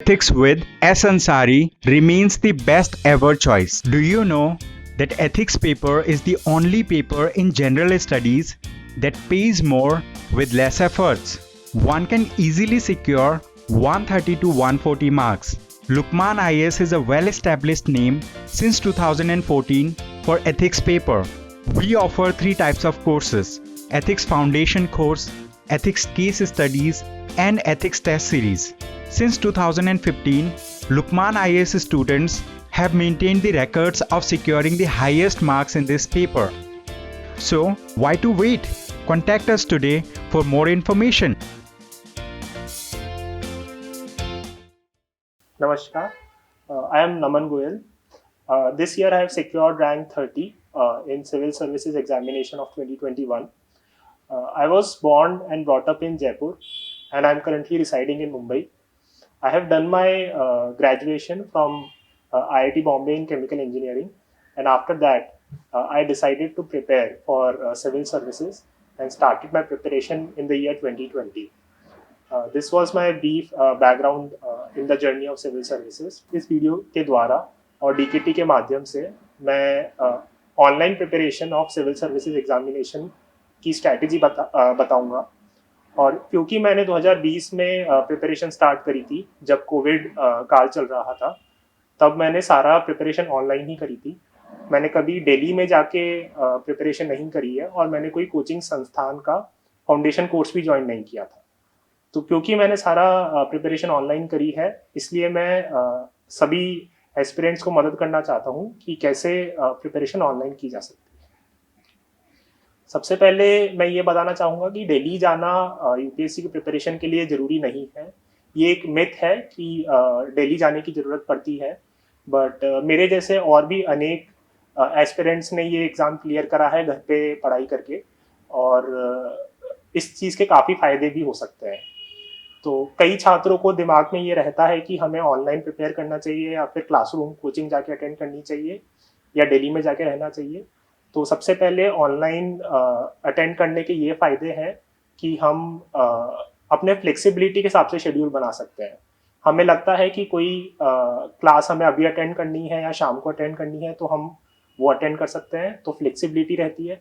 Ethics with S. Ansari remains the best ever choice. Do you know that ethics paper is the only paper in general studies that pays more with less efforts? One can easily secure 130 to 140 marks. Lukman IAS is a well-established name since 2014 for ethics paper. We offer 3 types of courses: Ethics Foundation course, Ethics Case Studies, and Ethics Test Series. Since 2015, Lukman IAS students have maintained the records of securing the highest marks in this paper. So, why to wait? Contact us today for more information. Namaskar, I am Naman Goyal. This year I have secured rank 30 in Civil Services Examination of 2021. I was born and brought up in Jaipur and I am currently residing in Mumbai. I have done my graduation from IIT Bombay in Chemical Engineering, and after that I decided to prepare for civil services and started my preparation in the year 2020. This was my brief background in the journey of civil services. इस video के द्वारा और DKT के माध्यम से मैं online preparation of civil services examination की strategy बताऊंगा। और क्योंकि मैंने 2020 में प्रिपरेशन स्टार्ट करी थी जब कोविड काल चल रहा था, तब मैंने सारा प्रिपरेशन ऑनलाइन ही करी थी। मैंने कभी दिल्ली में जाके प्रिपरेशन नहीं करी है और मैंने कोई कोचिंग संस्थान का फाउंडेशन कोर्स भी ज्वाइन नहीं किया था। तो क्योंकि मैंने सारा प्रिपरेशन ऑनलाइन करी है, इसलिए मैं सभी एस्पिरेंट्स को मदद करना चाहता हूँ कि कैसे प्रिपरेशन ऑनलाइन की जा सकती है। सबसे पहले मैं ये बताना चाहूँगा कि दिल्ली जाना यूपीएससी की प्रिपरेशन के लिए ज़रूरी नहीं है। ये एक मिथ है कि दिल्ली जाने की ज़रूरत पड़ती है, बट मेरे जैसे और भी अनेक एस्पिरेंट्स ने ये एग्ज़ाम क्लियर करा है घर पे पढ़ाई करके, और इस चीज़ के काफ़ी फ़ायदे भी हो सकते हैं। तो कई छात्रों को दिमाग में ये रहता है कि हमें ऑनलाइन प्रिपेयर करना चाहिए या फिर क्लासरूम कोचिंग जाके अटेंड करनी चाहिए या दिल्ली में जाके रहना चाहिए। तो सबसे पहले ऑनलाइन अटेंड करने के ये फ़ायदे हैं कि हम अपने फ्लेक्सिबिलिटी के हिसाब से शेड्यूल बना सकते हैं। हमें लगता है कि कोई क्लास हमें अभी अटेंड करनी है या शाम को अटेंड करनी है, तो हम वो अटेंड कर सकते हैं, तो फ्लेक्सिबिलिटी रहती है।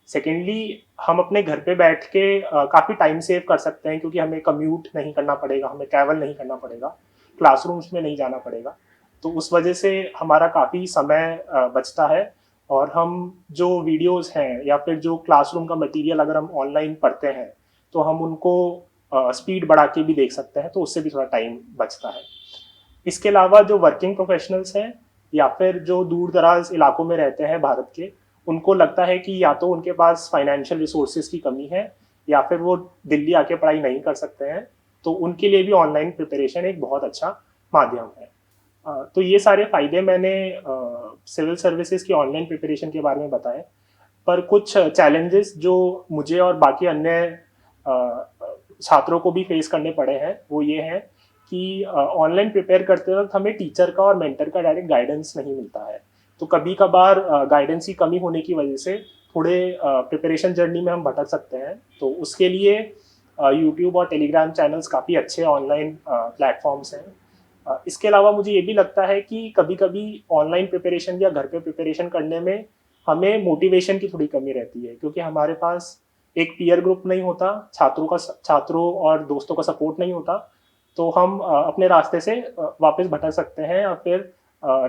सेकेंडली, हम अपने घर पे बैठ के काफ़ी टाइम सेव कर सकते हैं, क्योंकि हमें कम्यूट नहीं करना पड़ेगा, हमें ट्रैवल नहीं करना पड़ेगा, क्लासरूम्स में नहीं जाना पड़ेगा। तो उस वजह से हमारा काफ़ी समय बचता है, और हम जो वीडियोस हैं या फिर जो क्लासरूम का मटेरियल अगर हम ऑनलाइन पढ़ते हैं, तो हम उनको स्पीड बढ़ा के भी देख सकते हैं, तो उससे भी थोड़ा टाइम बचता है। इसके अलावा जो वर्किंग प्रोफेशनल्स हैं या फिर जो दूर दराज इलाकों में रहते हैं भारत के, उनको लगता है कि या तो उनके पास फाइनेंशियल रिसोर्सेज की कमी है या फिर वो दिल्ली आके पढ़ाई नहीं कर सकते हैं, तो उनके लिए भी ऑनलाइन प्रिपरेशन एक बहुत अच्छा माध्यम है। तो ये सारे फ़ायदे मैंने सिविल सर्विसेज की ऑनलाइन प्रिपरेशन के बारे में बताए, पर कुछ चैलेंजेस जो मुझे और बाकी अन्य छात्रों को भी फेस करने पड़े हैं, वो ये हैं कि ऑनलाइन प्रिपेयर करते वक्त हमें टीचर का और मेंटर का डायरेक्ट गाइडेंस नहीं मिलता है। तो कभी कभार गाइडेंस की कमी होने की वजह से थोड़े प्रिपरेशन जर्नी में हम भटक सकते हैं। तो उसके लिए यूट्यूब और टेलीग्राम चैनल्स काफ़ी अच्छे ऑनलाइन प्लेटफॉर्म्स हैं। इसके अलावा मुझे ये भी लगता है कि कभी कभी ऑनलाइन प्रिपरेशन या घर पे प्रिपरेशन करने में हमें मोटिवेशन की थोड़ी कमी रहती है, क्योंकि हमारे पास एक पीयर ग्रुप नहीं होता, छात्रों और दोस्तों का सपोर्ट नहीं होता, तो हम अपने रास्ते से वापस भटक सकते हैं या फिर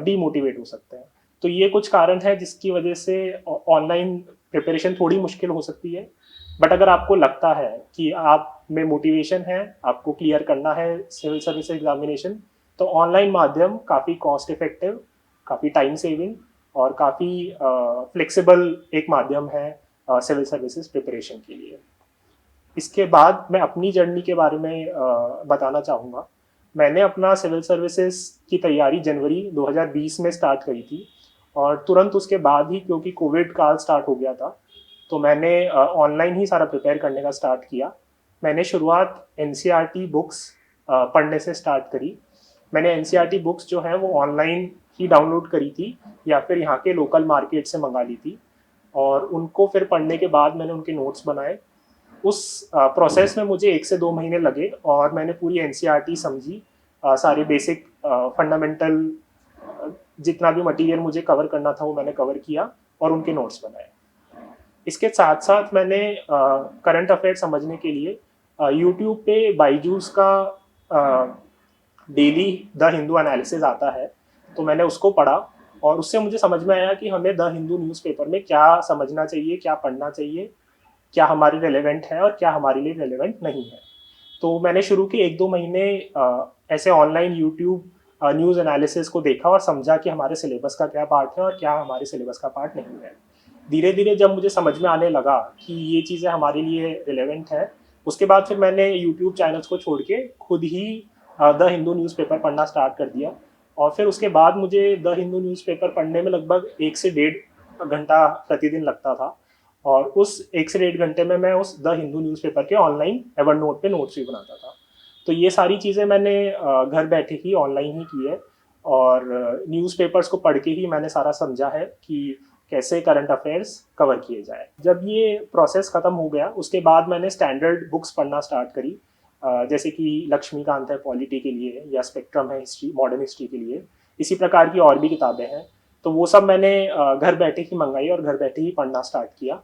डीमोटिवेट हो सकते हैं। तो ये कुछ कारण है जिसकी वजह से ऑनलाइन प्रिपरेशन थोड़ी मुश्किल हो सकती है। बट अगर आपको लगता है कि आप में मोटिवेशन है, आपको क्लियर करना है सिविल सर्विस एग्जामिनेशन, तो ऑनलाइन माध्यम काफ़ी कॉस्ट इफेक्टिव, काफ़ी टाइम सेविंग और काफ़ी फ्लेक्सिबल एक माध्यम है सिविल सर्विसेज प्रिपरेशन के लिए। इसके बाद मैं अपनी जर्नी के बारे में बताना चाहूँगा। मैंने अपना सिविल सर्विसेज की तैयारी जनवरी 2020 में स्टार्ट करी थी, और तुरंत उसके बाद ही, क्योंकि कोविड काल स्टार्ट हो गया था, तो मैंने ऑनलाइन ही सारा प्रिपेयर करने का स्टार्ट किया। मैंने शुरुआत एनसीईआरटी बुक्स पढ़ने से स्टार्ट करी। मैंने एनसीईआरटी बुक्स जो हैं वो ऑनलाइन ही डाउनलोड करी थी या फिर यहाँ के लोकल मार्केट से मंगा ली थी, और उनको फिर पढ़ने के बाद मैंने उनके नोट्स बनाए। उस प्रोसेस में मुझे 1 से 2 महीने लगे और मैंने पूरी एनसीईआरटी समझी सारे बेसिक फंडामेंटल जितना भी मटेरियल मुझे कवर करना था वो मैंने कवर किया और उनके नोट्स बनाए। इसके साथ साथ मैंने करंट अफेयर समझने के लिए यूट्यूब पे बाईजूस का डेली द हिंदू एनालिसिस आता है, तो मैंने उसको पढ़ा और उससे मुझे समझ में आया कि हमें द हिंदू न्यूज़पेपर में क्या समझना चाहिए, क्या पढ़ना चाहिए, क्या हमारे रेलेवेंट है और क्या हमारे लिए रेलेवेंट नहीं है। तो मैंने शुरू के 1-2 महीने ऐसे ऑनलाइन यूट्यूब न्यूज़ एनालिसिस को देखा और समझा कि हमारे सिलेबस का क्या पार्ट है और क्या हमारे सिलेबस का पार्ट नहीं है। धीरे धीरे जब मुझे समझ में आने लगा कि ये चीज़ें हमारे लिए रिलेवेंट है, उसके बाद फिर मैंने यूट्यूब चैनल्स को छोड़ के खुद ही द हिंदू न्यूज़पेपर पढ़ना स्टार्ट कर दिया। और फिर उसके बाद मुझे द हिंदू न्यूज़पेपर पढ़ने में लगभग 1 से 1.5 घंटा प्रतिदिन लगता था। और उस 1 से 1.5 घंटे में मैं उस द हिंदू न्यूज़पेपर के ऑनलाइन एवर नोट पे नोट्स भी बनाता था। तो ये सारी चीज़ें मैंने घर बैठे ही ऑनलाइन ही की है और न्यूज़पेपर्स को पढ़ के ही मैंने सारा समझा है कि कैसे करंट अफेयर्स कवर किए जाए। जब ये प्रोसेस ख़त्म हो गया उसके बाद मैंने स्टैंडर्ड बुक्स पढ़ना स्टार्ट करी, जैसे कि लक्ष्मीकांत है पॉलिटी के लिए या स्पेक्ट्रम है हिस्ट्री मॉडर्न हिस्ट्री के लिए। इसी प्रकार की और भी किताबें हैं, तो वो सब मैंने घर बैठे ही मंगाई और घर बैठे ही पढ़ना स्टार्ट किया।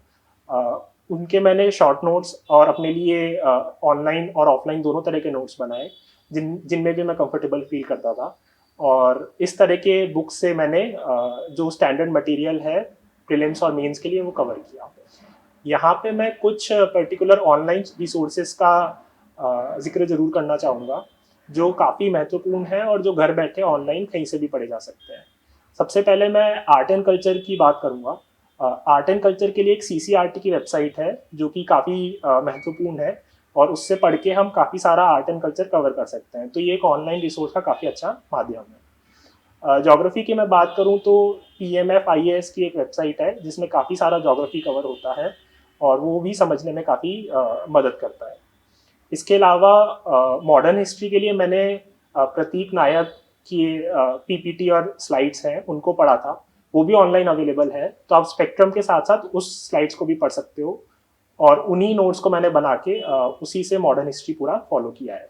उनके मैंने शॉर्ट नोट्स और अपने लिए ऑनलाइन और ऑफलाइन दोनों तरह के नोट्स बनाए जिनमें भी मैं कंफर्टेबल फील करता था। और इस तरह के बुक से मैंने जो स्टैंडर्ड मटेरियल है प्रीलिम्स और मेंस के लिए वो कवर किया। यहाँ पे मैं कुछ पर्टिकुलर ऑनलाइन रिसोर्सेज का जिक्र जरूर करना चाहूँगा जो काफ़ी महत्वपूर्ण है और जो घर बैठे ऑनलाइन कहीं से भी पढ़े जा सकते हैं। सबसे पहले मैं आर्ट एंड कल्चर की बात करूँगा। आर्ट एंड कल्चर के लिए एक CCRT की वेबसाइट है जो कि काफ़ी महत्वपूर्ण है और उससे पढ़ के हम काफ़ी सारा आर्ट एंड कल्चर कवर कर सकते हैं। तो ये एक ऑनलाइन रिसोर्स का काफ़ी अच्छा माध्यम है। ज्योग्राफी की मैं बात करूँ तो PMF IAS की एक वेबसाइट है जिसमें काफ़ी सारा ज्योग्राफी कवर होता है और वो भी समझने में काफ़ी मदद करता है। इसके अलावा मॉडर्न हिस्ट्री के लिए मैंने प्रतीक नायक की PPT और स्लाइड्स हैं उनको पढ़ा था, वो भी ऑनलाइन अवेलेबल है। तो आप स्पेक्ट्रम के साथ साथ उस स्लाइड्स को भी पढ़ सकते हो और उन्हीं नोट्स को मैंने बना के उसी से मॉडर्न हिस्ट्री पूरा फॉलो किया है।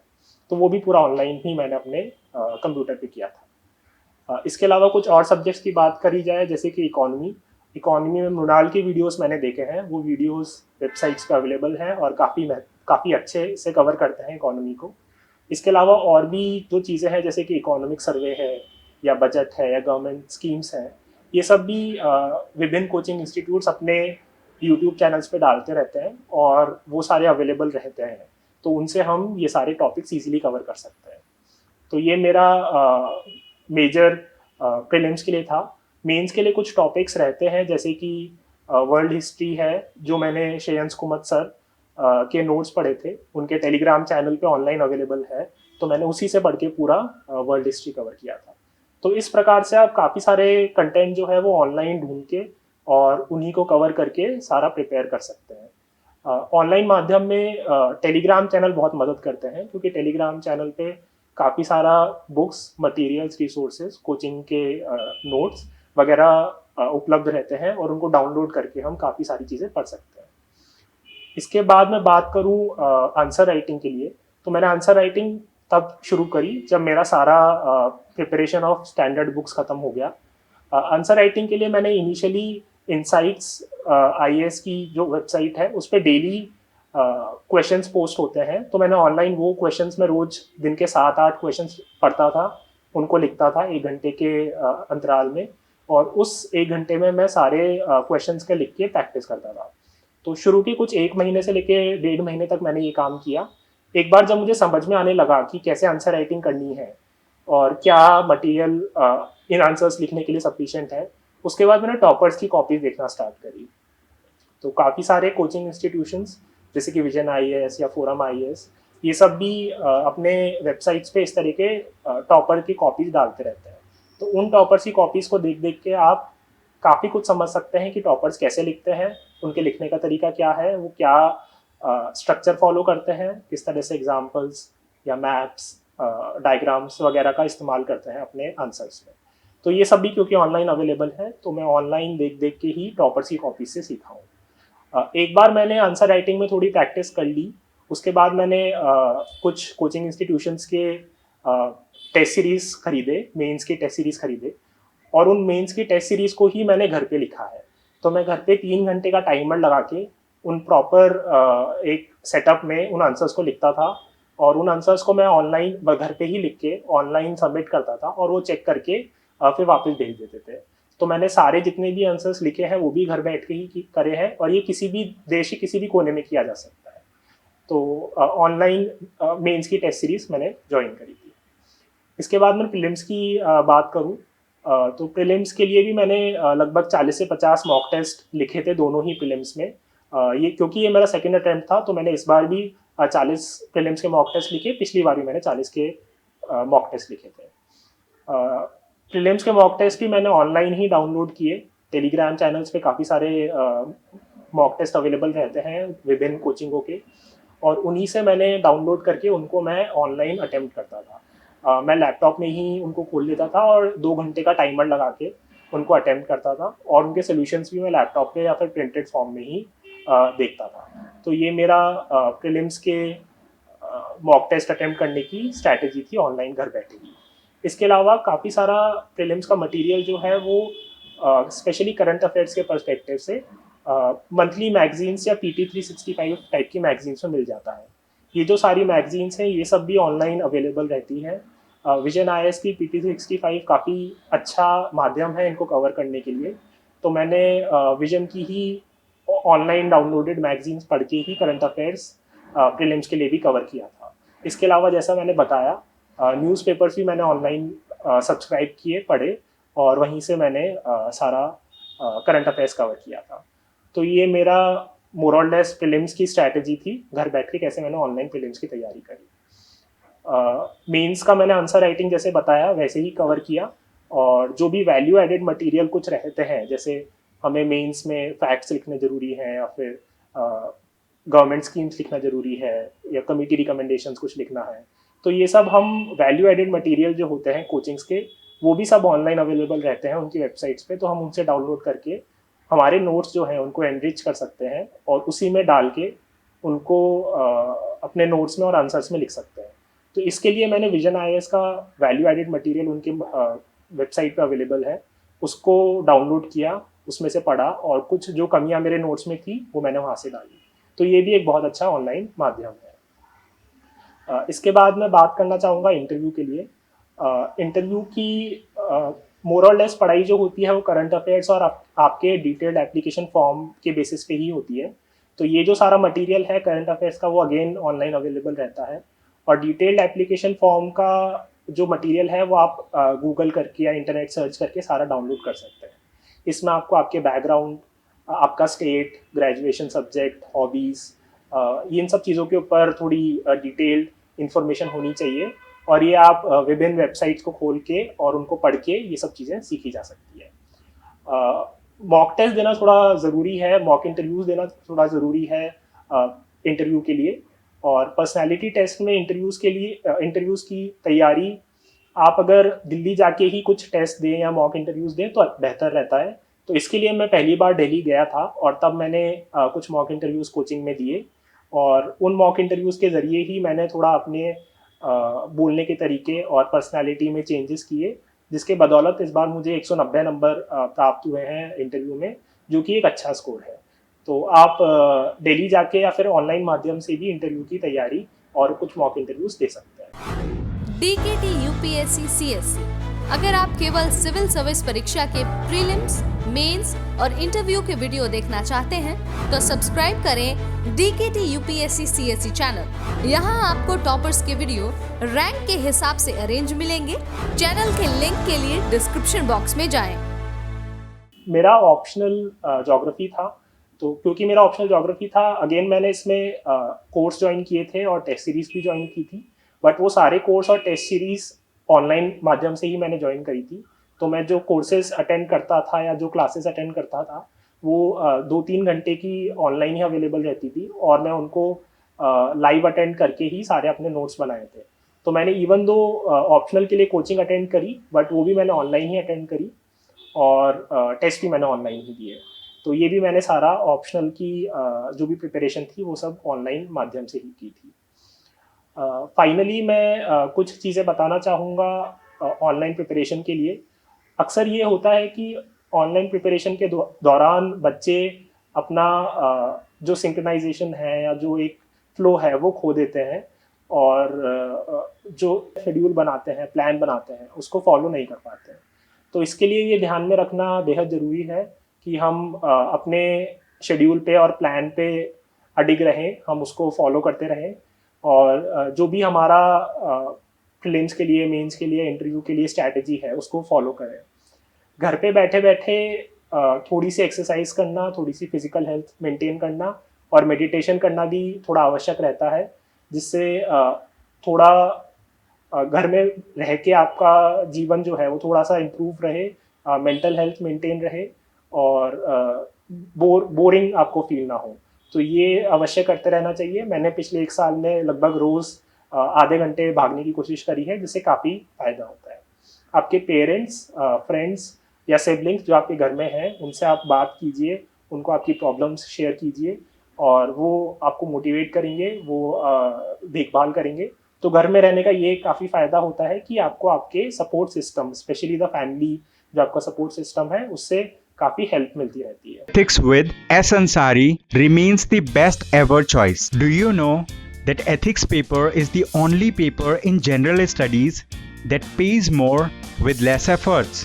तो वो भी पूरा ऑनलाइन ही मैंने अपने कंप्यूटर पे किया था। इसके अलावा कुछ और सब्जेक्ट्स की बात करी जाए जैसे कि इकोनॉमी में मृणाल की वीडियोस मैंने देखे हैं, वो वीडियोस वेबसाइट्स पे अवेलेबल हैं और काफ़ी अच्छे से कवर करते हैं इकोनॉमी को। इसके अलावा और भी जो चीज़ें हैं जैसे कि इकोनॉमिक सर्वे है या बजट है या गवर्नमेंट स्कीम्स हैं, ये सब भी विभिन्न कोचिंग इंस्टीट्यूट्स अपने यूट्यूब चैनल्स पे डालते रहते हैं और वो सारे अवेलेबल रहते हैं, तो उनसे हम ये सारे टॉपिक्स ईजिली कवर कर सकते हैं। तो ये मेरा मेजर प्रीलिम्स के लिए था। मेंस के लिए कुछ टॉपिक्स रहते हैं जैसे कि वर्ल्ड हिस्ट्री है जो मैंने श्रेयंस कुमार सर के नोट्स पढ़े थे, उनके टेलीग्राम चैनल पे ऑनलाइन अवेलेबल है, तो मैंने उसी से पढ़ के पूरा वर्ल्ड हिस्ट्री कवर किया था। तो इस प्रकार से आप काफ़ी सारे कंटेंट जो है वो ऑनलाइन ढूंढ के और उन्हीं को कवर करके सारा प्रिपेयर कर सकते हैं। ऑनलाइन माध्यम में टेलीग्राम चैनल बहुत मदद करते हैं क्योंकि टेलीग्राम चैनल पे काफ़ी सारा बुक्स मटेरियल्स रिसोर्सेज कोचिंग के नोट्स वगैरह उपलब्ध रहते हैं और उनको डाउनलोड करके हम काफ़ी सारी चीज़ें पढ़ सकते हैं। इसके बाद मैं बात करूँ आंसर राइटिंग के लिए, तो मैंने आंसर राइटिंग तब शुरू करी जब मेरा सारा प्रिपरेशन ऑफ स्टैंडर्ड बुक्स ख़त्म हो गया। आंसर राइटिंग के लिए मैंने इनिशियली इनसाइट्स IAS की जो वेबसाइट है उस पर डेली क्वेश्चंस पोस्ट होते हैं, तो मैंने ऑनलाइन वो क्वेश्चंस में रोज दिन के 7-8 क्वेश्चंस पढ़ता था, उनको लिखता था 1 घंटे के अंतराल में और उस 1 घंटे में मैं सारे क्वेश्चंस के लिख के प्रैक्टिस करता था। तो शुरू के कुछ 1 महीने से लेके 1.5 महीने तक मैंने ये काम किया। एक बार जब मुझे समझ में आने लगा कि कैसे आंसर राइटिंग करनी है और क्या मटेरियल इन आंसर्स लिखने के लिए सफिशिएंट है, उसके बाद मैंने टॉपर्स की कॉपीज देखना स्टार्ट करी। तो काफ़ी सारे कोचिंग इंस्टीट्यूशंस जैसे कि विजन IAS या फोरम IAS ये सब भी अपने वेबसाइट्स पे इस तरह के टॉपर की कॉपीज डालते रहते हैं। तो उन टॉपर्स की कॉपीज़ को देख देख के आप काफ़ी कुछ समझ सकते हैं कि टॉपर्स कैसे लिखते हैं, उनके लिखने का तरीका क्या है, वो क्या स्ट्रक्चर फॉलो करते हैं, किस तरह से एग्जाम्पल्स या मैप्स डायग्राम्स वगैरह का इस्तेमाल करते हैं अपने आंसर्स में। तो ये सब भी क्योंकि ऑनलाइन अवेलेबल है तो मैं ऑनलाइन देख देख के ही टॉपर्स की कॉपीज से सीखा हूँ। एक बार मैंने आंसर राइटिंग में थोड़ी प्रैक्टिस कर ली, उसके बाद मैंने कुछ कोचिंग इंस्टीट्यूशंस के टेस्ट सीरीज खरीदे, मेंस के टेस्ट सीरीज खरीदे, और उन मेंस की टेस्ट सीरीज को ही मैंने घर पे लिखा है। तो मैं घर पे 3 घंटे का टाइमर लगा के उन प्रॉपर एक सेटअप में उन आंसर्स को लिखता था, और उन आंसर्स को मैं ऑनलाइन घर पे ही लिख के ऑनलाइन सबमिट करता था, और वो चेक करके फिर वापस भेज देते थे। तो मैंने सारे जितने भी आंसर्स लिखे हैं वो भी घर बैठ के ही करे हैं, और ये किसी भी देश के किसी भी कोने में किया जा सकता है। तो ऑनलाइन मेंस की टेस्ट सीरीज मैंने ज्वाइन करी थी। इसके बाद मैं प्रीलिम्स की बात करूँ, तो प्रीलिम्स के लिए भी मैंने लगभग 40 से 50 मॉक टेस्ट लिखे थे दोनों ही प्रीलिम्स में। ये क्योंकि ये मेरा सेकंड अटेम्प्ट था, तो मैंने इस बार भी 40 प्रीलिम्स के मॉक टेस्ट लिखे, पिछली बार भी मैंने 40 के मॉक टेस्ट लिखे थे। प्रीलिम्स के मॉक टेस्ट भी मैंने ऑनलाइन ही डाउनलोड किए। टेलीग्राम चैनल्स पे काफ़ी सारे मॉक टेस्ट अवेलेबल रहते हैं विभिन्न कोचिंगों के, और उन्हीं से मैंने डाउनलोड करके उनको मैं ऑनलाइन अटेम्प्ट करता था। मैं लैपटॉप में ही उनको खोल लेता था और 2 घंटे का टाइमर लगा के उनको अटेम्प्ट करता था, और उनके सोल्यूशंस भी मैं लैपटॉप पे या फिर प्रिंटेड फॉर्म में ही देखता था। तो ये मेरा प्रीलिम्स के मॉक टेस्ट अटेम्प्ट करने की स्ट्रैटेजी थी ऑनलाइन घर बैठे ही। इसके अलावा काफ़ी सारा प्रीलिम्स का मटेरियल जो है वो स्पेशली करंट अफेयर्स के पर्सपेक्टिव से मंथली मैगजीन्स या PT365 टाइप की मैगजीन्स में मिल जाता है। ये जो सारी मैगजीन्स हैं ये सब भी ऑनलाइन अवेलेबल रहती हैं। विजन IAS की PT365 काफ़ी अच्छा माध्यम है इनको कवर करने के लिए। तो मैंने विजन की ही ऑनलाइन डाउनलोडेड मैगजीन्स पढ़ के ही करंट अफेयर्स प्रीलिम्स के लिए भी कवर किया था। इसके अलावा जैसा मैंने बताया, न्यूज़पेपर्स भी मैंने ऑनलाइन सब्सक्राइब किए, पढ़े, और वहीं से मैंने सारा करंट अफेयर्स कवर किया था। तो ये मेरा मोर और लेस प्रीलिम्स की स्ट्रैटेजी थी, घर बैठ के कैसे मैंने ऑनलाइन प्रीलिम्स की तैयारी करी। मेंस का मैंने आंसर राइटिंग जैसे बताया वैसे ही कवर किया, और जो भी वैल्यू एडेड मटेरियल कुछ रहते हैं, जैसे हमें मेंस में फैक्ट्स लिखने ज़रूरी हैं, या फिर गवर्नमेंट स्कीम्स लिखना ज़रूरी है, या कमिटी रिकमेंडेशंस कुछ लिखना है, तो ये सब हम वैल्यू एडेड मटेरियल जो होते हैं कोचिंग्स के, वो भी सब ऑनलाइन अवेलेबल रहते हैं उनकी वेबसाइट्स पे। तो हम उनसे डाउनलोड करके हमारे नोट्स जो हैं उनको एनरिच कर सकते हैं, और उसी में डाल के उनको अपने नोट्स में और आंसर्स में लिख सकते हैं। तो इसके लिए मैंने विजन IAS का वैल्यू एडेड मटेरियल उनके वेबसाइट पे अवेलेबल है, उसको डाउनलोड किया, उसमें से पढ़ा, और कुछ जो कमियां मेरे नोट्स में थी वो मैंने वहाँ से डाली। तो ये भी एक बहुत अच्छा ऑनलाइन माध्यम है। इसके बाद मैं बात करना चाहूँगा इंटरव्यू के लिए। इंटरव्यू की मोर और लेस पढ़ाई जो होती है वो करंट अफेयर्स और आपके डिटेल्ड एप्लीकेशन फॉर्म के बेसिस पे ही होती है। तो ये जो सारा मटेरियल है करंट अफेयर्स का वो अगेन ऑनलाइन अवेलेबल रहता है, और डिटेल्ड एप्लीकेशन फॉर्म का जो मटेरियल है वो आप गूगल करके या इंटरनेट सर्च करके सारा डाउनलोड कर सकते हैं। इसमें आपको आपके बैकग्राउंड, आपका स्टेट, ग्रेजुएशन सब्जेक्ट, हॉबीज़, इन सब चीज़ों के ऊपर थोड़ी डिटेल्ड इन्फॉर्मेशन होनी चाहिए, और ये आप विभिन्न वेबसाइट्स को खोल के और उनको पढ़ के ये सब चीज़ें सीखी जा सकती है। मॉक टेस्ट देना थोड़ा ज़रूरी है, मॉक इंटरव्यूज़ देना थोड़ा ज़रूरी है इंटरव्यू के लिए, और पर्सनैलिटी टेस्ट में इंटरव्यूज़ के लिए इंटरव्यूज़ की तैयारी आप अगर दिल्ली जाके ही कुछ टेस्ट दें या मॉक इंटरव्यूज़ दें तो बेहतर रहता है। तो इसके लिए मैं पहली बार दिल्ली गया था, और तब मैंने कुछ मॉक इंटरव्यूज़ कोचिंग में दिए, और उन मॉक इंटरव्यूज़ के ज़रिए ही मैंने थोड़ा अपने बोलने के तरीके और पर्सनालिटी में चेंजेस किए, जिसके बदौलत इस बार मुझे 190 नंबर प्राप्त हुए हैं इंटरव्यू में, जो कि एक अच्छा स्कोर है। तो आप दिल्ली जाके या फिर ऑनलाइन माध्यम से भी इंटरव्यू की तैयारी और कुछ मॉक इंटरव्यूज़ दे सकते हैं। DKT UPSC CSC। अगर आप केवल सिविल सर्विस परीक्षा के प्रीलिम्स, मेंस और इंटरव्यू के वीडियो देखना चाहते हैं तो सब्सक्राइब करें DKT UPSC CSC चैनल। यहाँ आपको टॉपर्स के वीडियो रैंक के हिसाब से अरेंज मिलेंगे। चैनल के लिंक के लिए डिस्क्रिप्शन बॉक्स में जाएं। मेरा ऑप्शनल ज्योग्राफी था, तो क्योंकि मेरा ऑप्शनल ज्योग्राफी था, अगेन मैंने इसमें कोर्स ज्वाइन किए थे और टेस्ट सीरीज भी ज्वाइन की थी, बट वो सारे कोर्स और टेस्ट सीरीज ऑनलाइन माध्यम से ही मैंने ज्वाइन करी थी। तो मैं जो कोर्सेज अटेंड करता था या जो क्लासेस अटेंड करता था वो 2-3 घंटे की ऑनलाइन ही अवेलेबल रहती थी, और मैं उनको लाइव अटेंड करके ही सारे अपने नोट्स बनाए थे। तो मैंने इवन दो ऑप्शनल के लिए कोचिंग अटेंड करी, बट वो भी मैंने ऑनलाइन ही अटेंड करी, और टेस्ट भी मैंने ऑनलाइन ही दिए। तो ये भी मैंने सारा ऑप्शनल की जो भी प्रिपरेशन थी वो सब ऑनलाइन माध्यम से ही की थी। फाइनली मैं कुछ चीज़ें बताना चाहूँगा ऑनलाइन प्रिपरेशन के लिए। अक्सर ये होता है कि ऑनलाइन प्रिपरेशन के दौरान बच्चे अपना जो सिंक्रोनाइजेशन है या जो एक फ्लो है वो खो देते हैं और जो शेड्यूल बनाते हैं, प्लान बनाते हैं, उसको फॉलो नहीं कर पाते हैं। तो इसके लिए ये ध्यान में रखना बेहद ज़रूरी है कि हम अपने शेड्यूल पे और प्लान पे अडिग रहें, हम उसको फॉलो करते रहें और जो भी हमारा प्रीलिम्स के लिए, मेंस के लिए, इंटरव्यू के लिए स्ट्रैटेजी है उसको फॉलो करें। घर पे बैठे बैठे थोड़ी सी एक्सरसाइज करना, थोड़ी सी फिजिकल हेल्थ मेंटेन करना और मेडिटेशन करना भी थोड़ा आवश्यक रहता है, जिससे थोड़ा घर में रह के आपका जीवन जो है वो थोड़ा सा इम्प्रूव रहे, मेंटल हेल्थ मेंटेन रहे और बोरिंग आपको फील ना हो। तो ये अवश्य करते रहना चाहिए। मैंने पिछले 1 साल में लगभग रोज़ आधे घंटे भागने की कोशिश करी है, जिससे काफ़ी फ़ायदा होता है। आपके पेरेंट्स, फ्रेंड्स या सिबलिंग्स जो आपके घर में हैं, उनसे आप बात कीजिए, उनको आपकी प्रॉब्लम्स शेयर कीजिए और वो आपको मोटिवेट करेंगे, वो देखभाल करेंगे। तो घर में रहने का ये काफ़ी फ़ायदा होता है कि आपको आपके support system, specially the family, जो आपका सपोर्ट सिस्टम है, उससे काफ़ी हेल्प मिलती रहती है। Ethics with S. Ansari remains the best ever choice. Do you know that ethics paper is the only paper in general studies that pays more with less efforts?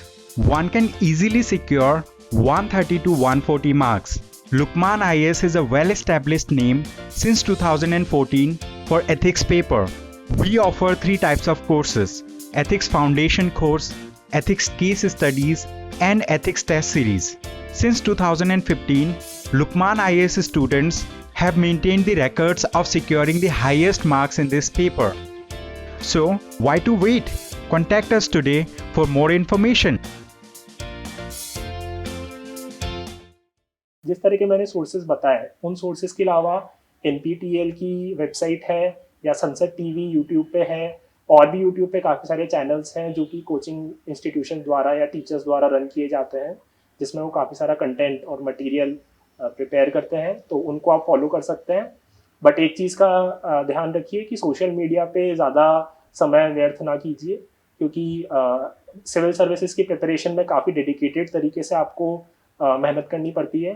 One can easily secure 130 to 140 marks. Lukman IAS is a well-established name since 2014 for ethics paper. We offer 3 types of courses: Ethics Foundation course, Ethics Case Studies, and Ethics Test Series. Since 2015, Lukman IAS students have maintained the records of securing the highest marks in this paper. So, why to wait? Contact us today for more information. जिस तरह के मैंने sources बताए, उन sources के अलावा NPTEL की website है या सनसेट टीवी यूट्यूब पे है, और भी यूट्यूब पे काफ़ी सारे चैनल्स हैं जो कि कोचिंग इंस्टीट्यूशन द्वारा या टीचर्स द्वारा रन किए जाते हैं, जिसमें वो काफ़ी सारा कंटेंट और मटेरियल प्रिपेयर करते हैं, तो उनको आप फॉलो कर सकते हैं। बट एक चीज़ का ध्यान रखिए कि सोशल मीडिया पे ज़्यादा समय व्यर्थ ना कीजिए, क्योंकि सिविल सर्विसेज की प्रिपरेशन में काफ़ी डेडिकेटेड तरीके से आपको मेहनत करनी पड़ती है।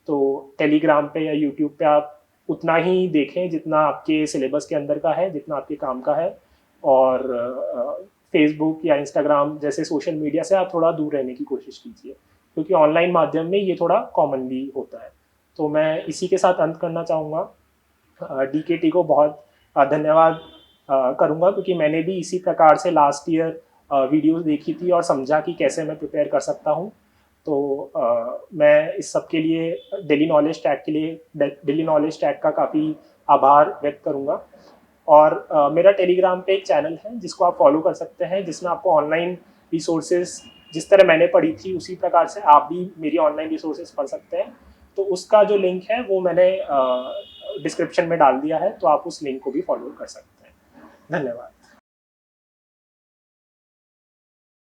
तो टेलीग्राम पे या यूट्यूब पे आप उतना ही देखें जितना आपके सिलेबस के अंदर का है, जितना आपके काम का है, और फेसबुक या इंस्टाग्राम जैसे सोशल मीडिया से आप थोड़ा दूर रहने की कोशिश कीजिए, क्योंकि ऑनलाइन माध्यम में ये थोड़ा कॉमनली होता है। तो मैं इसी के साथ अंत करना चाहूँगा। DKT को बहुत धन्यवाद करूँगा, क्योंकि मैंने भी इसी प्रकार से लास्ट ईयर वीडियोस देखी थी और समझा कि कैसे मैं प्रिपेयर कर सकता हूँ। तो मैं इस सब के लिए डेली नॉलेज टैग का काफ़ी आभार व्यक्त करूँगा। और मेरा टेलीग्राम पे एक चैनल है जिसको आप फॉलो कर सकते हैं, जिसमें आपको ऑनलाइन रिसोर्सेज जिस तरह मैंने पढ़ी थी उसी प्रकार से आप भी मेरी ऑनलाइन रिसोर्सेज पढ़ सकते हैं। तो उसका जो लिंक है वो मैंने डिस्क्रिप्शन में डाल दिया है, तो आप उस लिंक को भी फॉलो कर सकते हैं। धन्यवाद।